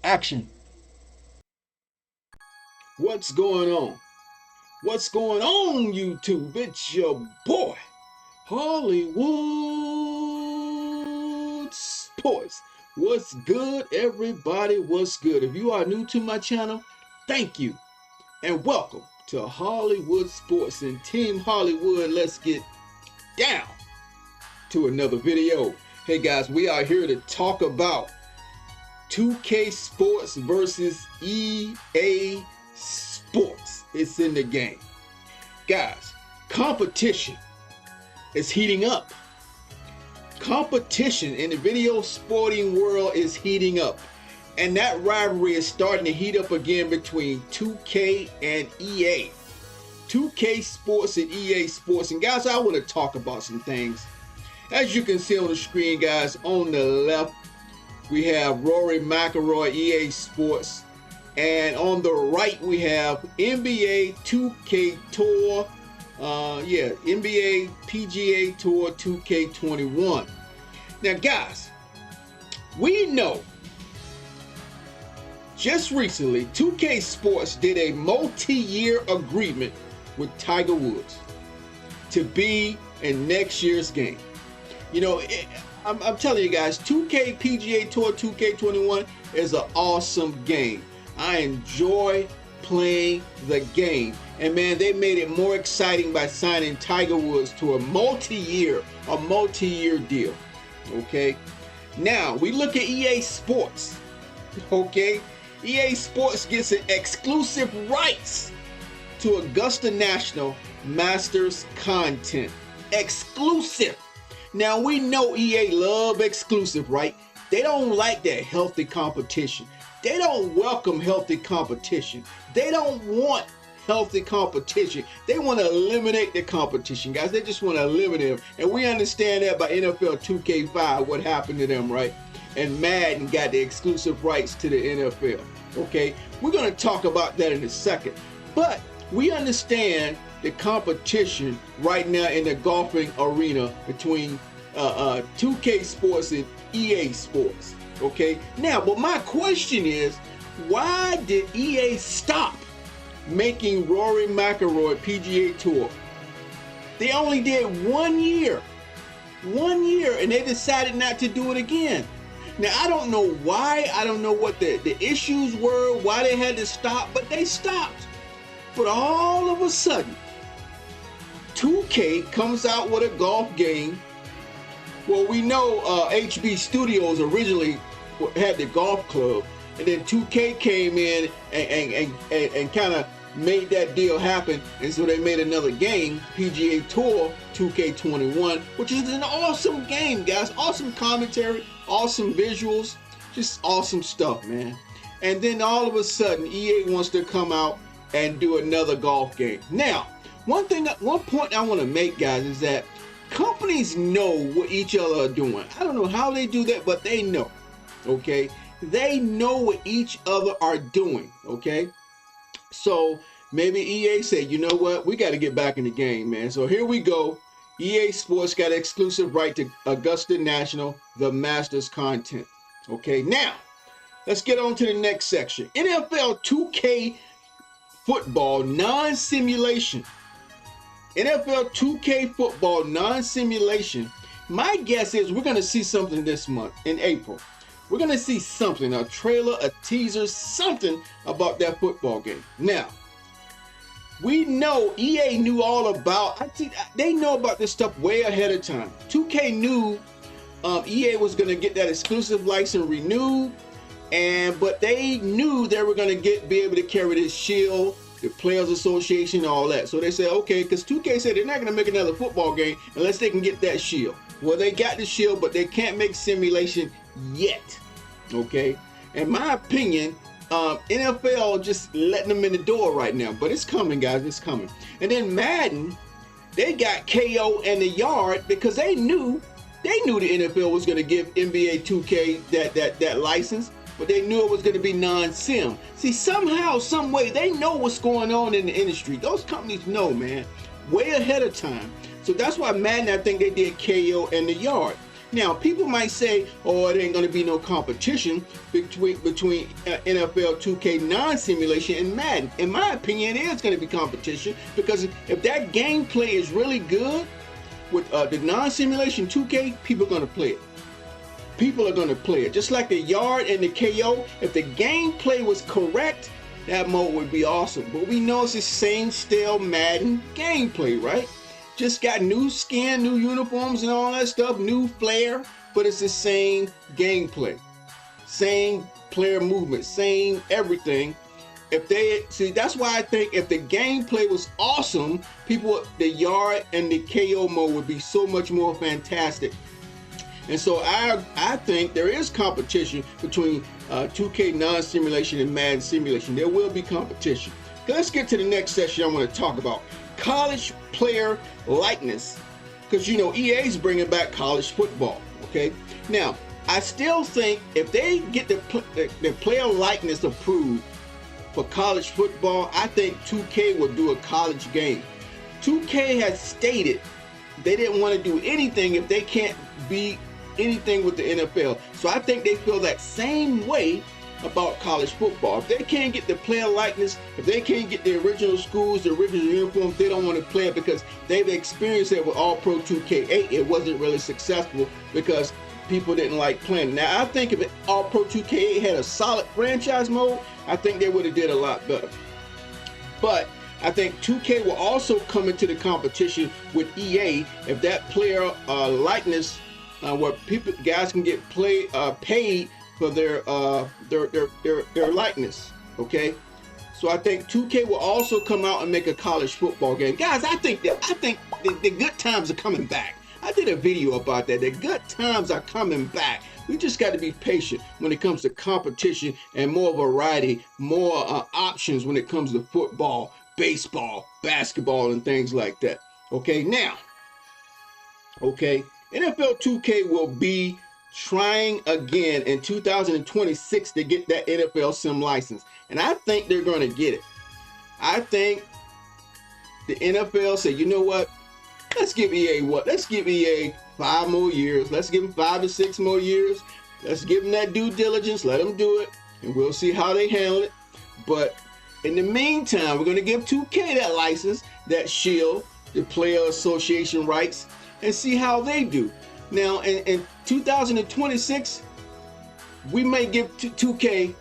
Action. What's going on? What's going on, YouTube? It's your boy, Hollywood Sports. What's good, everybody? What's good? If you are new to my channel, thank you and welcome to Hollywood Sports and Team Hollywood. Let's get down to another video. Hey guys, we are here to talk about 2K Sports versus EA Sports. It's in the game. Guys, competition is heating up. Competition in the video sporting world is heating up. And that rivalry is starting to heat up again between 2K and EA. 2K Sports and EA Sports. And guys, I want to talk about some things. As you can see on the screen, guys, on the left, we have Rory McIlroy, EA Sports. And on the right, we have NBA 2K Tour. NBA PGA Tour 2K21. Now, guys, we know just recently, 2K Sports did a multi-year agreement with Tiger Woods to be in next year's game. You know, I'm telling you guys, 2K PGA Tour 2K21 is an awesome game. I enjoy playing the game. And man, they made it more exciting by signing Tiger Woods to a multi-year deal. Okay? Now, we look at EA Sports. Okay? EA Sports gets an exclusive rights to Augusta National Masters content. Exclusive. Now, we know EA love exclusive, right? They don't like that healthy competition. They don't welcome healthy competition. They don't want healthy competition. They want to eliminate the competition, guys. They just want to eliminate them. And we understand that by NFL 2K5, what happened to them, right? And Madden got the exclusive rights to the NFL. Okay? We're going to talk about that in a second. But we understand the competition right now in the golfing arena between 2K Sports and EA Sports. Okay, now, but my question is, why did EA stop making Rory McIlroy PGA Tour? They only did 1 year, and they decided not to do it again. Now, I don't know why, I don't know what the issues were, why they had to stop, but they stopped. But all of a sudden, 2K comes out with a golf game. Well, we know HB Studios originally had the golf club, and then 2K came in and kind of made that deal happen, and so they made another game, PGA Tour 2K21, which is an awesome game, guys. Awesome commentary, awesome visuals, just awesome stuff, man. And then all of a sudden, EA wants to come out and do another golf game. Now, one point I want to make, guys, is that companies know what each other are doing. I don't know how they do that, but they know. Okay, they know what each other are doing. Okay, so maybe EA said, you know what, we got to get back in the game, man. So here we go. EA Sports got an exclusive right to Augusta National, the Masters content. Okay, now let's get on to the next section. NFL 2K football non-simulation. NFL 2K football non-simulation. My guess is we're going to see something this month in April. We're going to see something, a trailer, a teaser, something about that football game. Now, we know EA knew all about, they know about this stuff way ahead of time. 2K knew EA was going to get that exclusive license renewed, but they knew they were going to be able to carry this shield, the Players Association, all that. So they said, okay, because 2K said they're not going to make another football game unless they can get that shield. Well, they got the shield, but they can't make simulation yet. Okay? In my opinion, NFL just letting them in the door right now. But it's coming, guys. It's coming. And then Madden, they got KO in the yard because they knew the NFL was going to give NBA 2K that license. But they knew it was going to be non-sim. See, somehow, some way, they know what's going on in the industry. Those companies know, man, way ahead of time. So that's why Madden, I think they did KO in the yard. Now, people might say, oh, it ain't going to be no competition between NFL 2K non-simulation and Madden. In my opinion, it is going to be competition, because if that gameplay is really good with the non-simulation 2K, people are going to play it. People are going to play it. Just like the yard and the KO, if the gameplay was correct, that mode would be awesome. But we know it's the same stale Madden gameplay, right? Just got new skin, new uniforms and all that stuff, new flair, but it's the same gameplay. Same player movement, same everything. If they see, that's why I think if the gameplay was awesome, the yard and the KO mode would be so much more fantastic. And so I think there is competition between 2K non-simulation and Madden simulation. There will be competition. Let's get to the next section I want to talk about. College player likeness. Because, you know, EA's bringing back college football, okay? Now, I still think if they get the player likeness approved for college football, I think 2K will do a college game. 2K has stated they didn't want to do anything if they can't be anything with the NFL. So I think they feel that same way about college football. If they can't get the player likeness, if they can't get the original schools, the original uniforms, they don't want to play it because they've experienced it with All-Pro 2K8. It wasn't really successful because people didn't like playing. Now, I think if All-Pro 2K8 had a solid franchise mode, I think they would have did a lot better. But I think 2K will also come into the competition with EA if that player likeness, where guys can get paid for their likeness. Okay, so I think 2K will also come out and make a college football game, guys. I think the good times are coming back. I did a video about that. The good times are coming back. We just got to be patient when it comes to competition and more variety, more options when it comes to football, baseball, basketball, and things like that. Okay, now, okay, NFL 2K will be trying again in 2026 to get that NFL sim license, and I think they're going to get it. I think the NFL said, you know what? Let's give EA 5 more years. Let's give them 5 to 6 more years. Let's give them that due diligence. Let them do it, and we'll see how they handle it. But in the meantime, we're going to give 2K that license, that shield, the player association rights, and see how they do. Now, in 2026, we may give 2K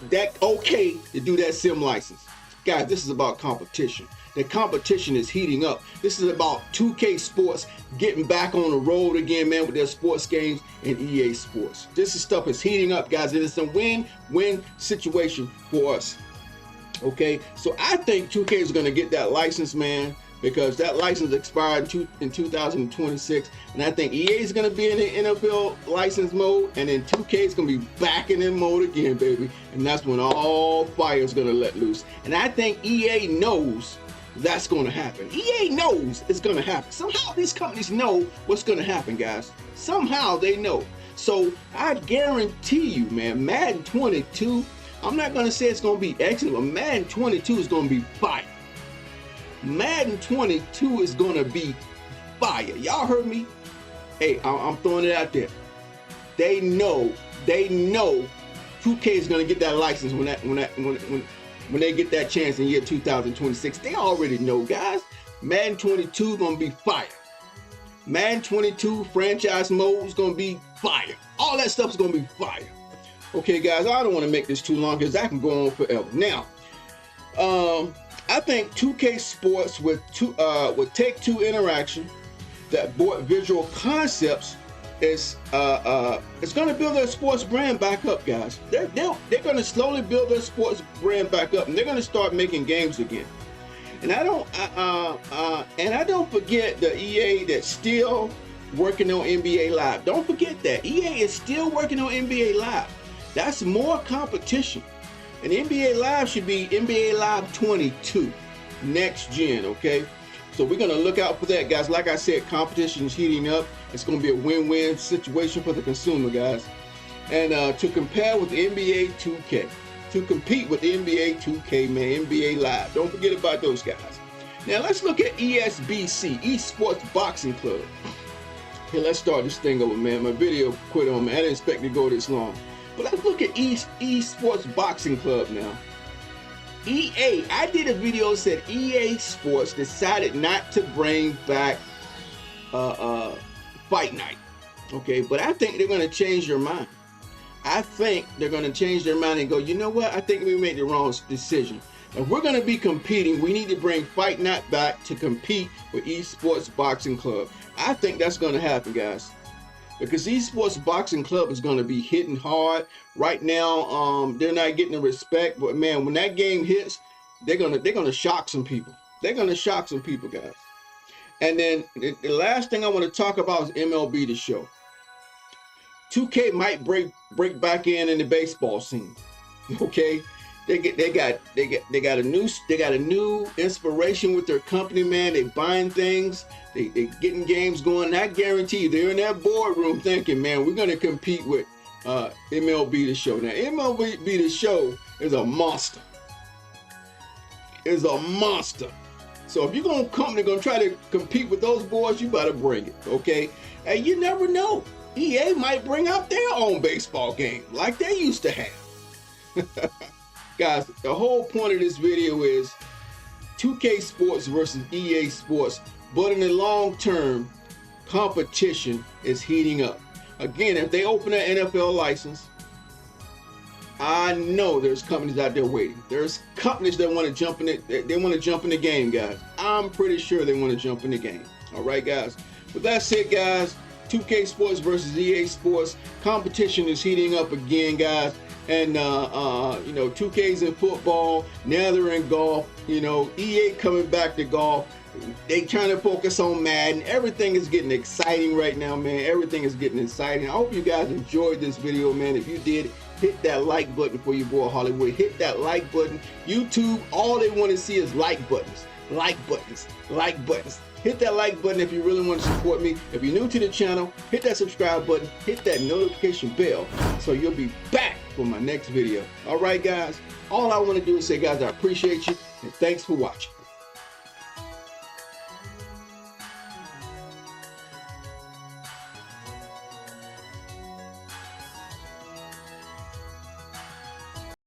that okay to do that sim license. Guys, this is about competition. The competition is heating up. This is about 2K Sports getting back on the road again, man, with their sports games and EA Sports. This stuff is heating up, guys, and it's a win-win situation for us. Okay, so I think 2K is going to get that license, man, because that license expired in 2026, and I think EA is going to be in the NFL license mode, and then 2K is going to be back in mode again, baby, and that's when all fire is going to let loose. And I think EA knows that's going to happen. EA knows it's going to happen. Somehow these companies know what's going to happen, guys. Somehow they know. So I guarantee you, man, Madden 22, I'm not going to say it's going to be excellent, but Madden 22 is going to be fire. Madden 22 is going to be fire. Y'all heard me? Hey, I'm throwing it out there. They know 2K is going to get that license when they get that chance in year 2026. They already know, guys. Madden 22 is going to be fire. Madden 22 franchise mode is going to be fire. All that stuff is going to be fire. Okay, guys, I don't want to make this too long because I can go on forever. Now, I think 2K Sports with Take-Two Interaction that bought Visual Concepts is going to build their sports brand back up, guys. They're going to slowly build their sports brand back up, and they're going to start making games again. And I don't forget the EA that's still working on NBA Live. Don't forget that EA is still working on NBA Live. That's more competition. And NBA Live should be NBA Live 22 next gen, okay? So we're going to look out for that, guys. Like I said, competition is heating up. It's going to be a win-win situation for the consumer, guys. And to compare with the NBA 2K, to compete with the NBA 2K, man, NBA Live. Don't forget about those guys. Now let's look at ESBC, Esports Boxing Club. Here, let's start this thing over, man. My video quit on me. I didn't expect to go this long. But let's look at Esports Boxing Club now. EA, I did a video that said EA Sports decided not to bring back Fight Night. Okay, but I think they're going to change their mind. I think they're going to change their mind and go, you know what? I think we made the wrong decision. If we're going to be competing, we need to bring Fight Night back to compete with Esports Boxing Club. I think that's going to happen, guys, because Esports Boxing Club is going to be hitting hard right now. They're not getting the respect, but man, when that game hits, they're gonna shock some people. They're gonna shock some people, guys. And then the last thing I want to talk about is MLB The Show. 2K might break back in the baseball scene. Okay, they got a new inspiration with their company, man. They buying things, they getting games going. I guarantee you, they're in that boardroom thinking, man, we're gonna compete with MLB The Show. Now, MLB The Show is a monster. Is a monster. So if you're gonna try to compete with those boys, you better bring it, okay? And you never know. EA might bring out their own baseball game like they used to have. Guys, the whole point of this video is 2K Sports versus EA Sports, but in the long term, competition is heating up. Again, if they open an NFL license, I know there's companies out there waiting. There's companies that want to jump in it. They want to jump in the game, guys. I'm pretty sure they want to jump in the game. All right, guys. But that's it, guys. 2K Sports versus EA Sports. Competition is heating up again, guys. And you know, 2K's in football. Now they're in golf. You know, EA coming back to golf. They trying to focus on Madden. Everything is getting exciting right now, man. Everything is getting exciting. I hope you guys enjoyed this video, man. If you did, hit that like button for your boy Hollywood. Hit that like button. YouTube, all they want to see is like buttons. Like buttons. Like buttons. Hit that like button if you really want to support me. If you're new to the channel, hit that subscribe button. Hit that notification bell so you'll be back for my next video. All right, guys. All I want to do is say, guys, I appreciate you and thanks for watching.